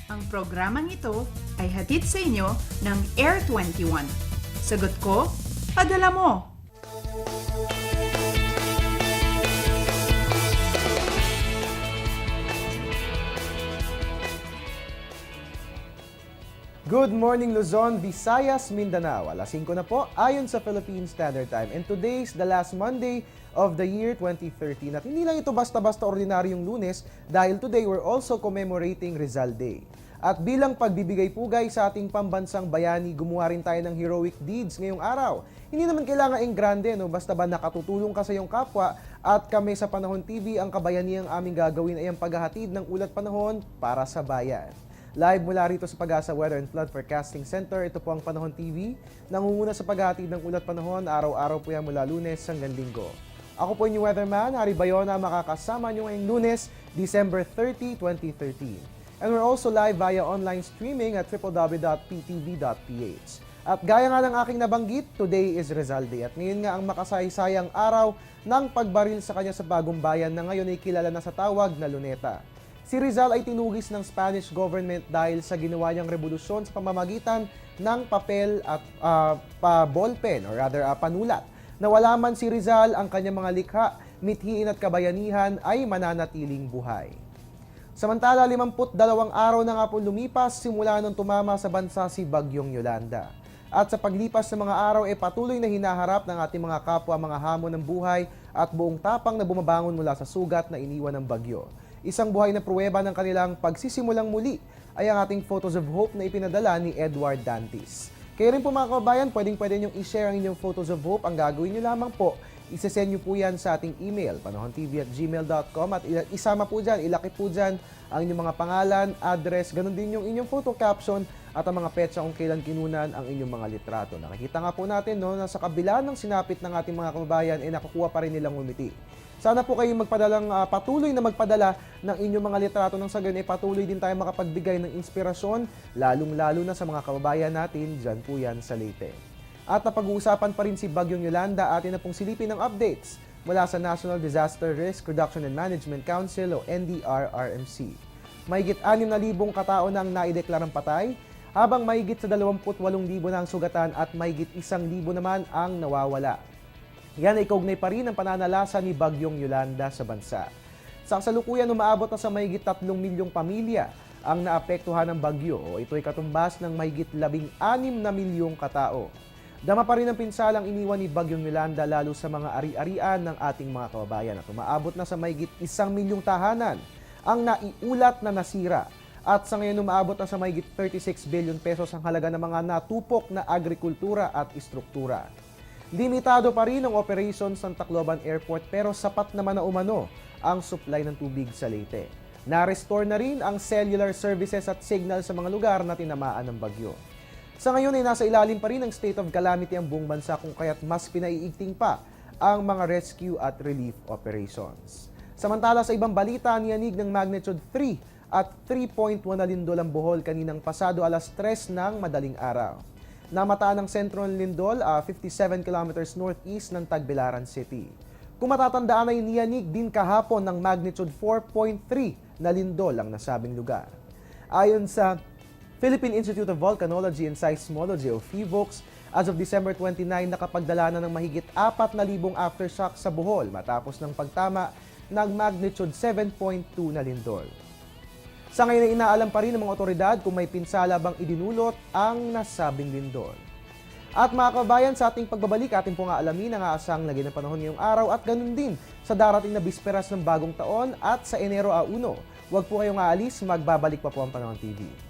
Ang programang ito ay hatid sa inyo ng Air 21. Sagot ko, padala mo! Good morning Luzon, Visayas, Mindanao. Alas 5 na po ayon sa Philippine Standard Time. And today's the last Monday of the year 2013. At hindi lang ito basta-basta ordinaryong Lunes dahil today we're also commemorating Rizal Day. At bilang pagbibigay pugay sa ating pambansang bayani, gumawa rin tayo ng heroic deeds ngayong araw. Hindi naman kailangan grande, no? Basta ba nakatutulong ka sa iyong kapwa at kami sa Panahon TV, ang kabayaniang aming gagawin ay ang paghahatid ng ulat panahon para sa bayan. Live mula rito sa Pag-asa Weather and Flood Forecasting Center, ito po ang Panahon TV. Nangunguna sa paghahatid ng ulat panahon, araw-araw po yan mula Lunes hanggang Linggo. Ako po yung weatherman, Harry Bayona, makakasama nyo ngayong Lunes, December 30, 2013. And we're also live via online streaming at www.ptv.ph. At gaya nga ng aking nabanggit, today is Rizal Day. At ngayon nga ang makasaysayang araw ng pagbaril sa kanya sa bagong bayan na ngayon ay kilala na sa tawag na Luneta. Si Rizal ay tinugis ng Spanish government dahil sa ginawa niyang revolusyon sa pamamagitan ng papel at ballpen or rather panulat. Nawala man si Rizal, ang kanyang mga likha, mithiin at kabayanihan ay mananatiling buhay. Samantala, 52 araw na nga po lumipas simula nung tumama sa bansa si Bagyong Yolanda. At sa paglipas ng mga araw ay patuloy na hinaharap ng ating mga kapwa mga hamon ng buhay at buong tapang na bumabangon mula sa sugat na iniwan ng bagyo. Isang buhay na pruweba ng kanilang pagsisimulang muli ay ang ating Photos of Hope na ipinadala ni Edward Dantes. Kayo rin po mga kababayan, pwedeng-pwede niyong i-share ang inyong Photos of Hope. Ang gagawin niyo lamang po, isesend niyo po yan sa ating email, panahontv@gmail.com, at isama po dyan, ilaki po dyan ang inyong mga pangalan, address, ganun din yung inyong photo caption at ang mga petsa kung kailan kinunan ang inyong mga litrato. Nakikita nga po natin no, na sa kabila ng sinapit ng ating mga kababayan, nakukuha pa rin nilang umiti. Sana po kayong patuloy na magpadala ng inyong mga litrato nang sa ganun patuloy din tayo makapagbigay ng inspirasyon, lalong-lalo na sa mga kababayan natin dyan po yan sa Leyte. At napag-uusapan pa rin si Bagyong Yolanda, atin na pong silipin ng updates mula sa National Disaster Risk Reduction and Management Council o NDRRMC. Mahigit 6,000 katao nang naideklarang patay, habang mahigit sa 28,000 na ang sugatan at mahigit 1,000 naman ang nawawala. Yan ay kaugnay pa rin ang pananalasa ni Bagyong Yolanda sa bansa. Sa kasalukuyan, umaabot na sa mahigit 3 milyong pamilya ang naapektuhan ng bagyo o ito ay katumbas ng mahigit 16 na milyong katao. Dama pa rin ang pinsalang iniwan ni Bagyong Yolanda lalo sa mga ari-arian ng ating mga kababayan at umaabot na sa mahigit 1 milyong tahanan ang naiulat na nasira. At sa ngayon umaabot na sa mahigit 36 billion pesos ang halaga ng mga natupok na agrikultura at istruktura. Limitado pa rin ang operations ng Tacloban Airport pero sapat naman na umano ang supply ng tubig sa Leyte. Na-restore na rin ang cellular services at signal sa mga lugar na tinamaan ng bagyo. Sa ngayon ay nasa ilalim pa rin ng state of calamity ang buong bansa kung kaya't mas pinaiigting pa ang mga rescue at relief operations. Samantala sa ibang balita, niyanig ng magnitude 3 at 3.1 na lindol ang Bohol kaninang pasado alas 3 ng madaling araw. Namataan ng sentro ng lindol, 57 kilometers northeast ng Tagbilaran City. Kung matatandaan ay niyanig din kahapon ng magnitude 4.3 na lindol ang nasabing lugar. Ayon sa Philippine Institute of Volcanology and Seismology o PHIVOLCS, as of December 29, nakapagdala na ng mahigit 4,000 aftershock sa Bohol matapos ng pagtama ng magnitude 7.2 na lindol. Sa ngayon ay inaalam pa rin ng mga otoridad kung may pinsala bang idinulot ang nasabing lindol. At mga kababayan, sa ating pagbabalik, ating pong aalamin ang aasang lagi ng panahon ngayong araw at ganun din sa darating na bisperas ng bagong taon at sa Enero 1. Huwag po kayong aalis, magbabalik pa po ang Panahon TV.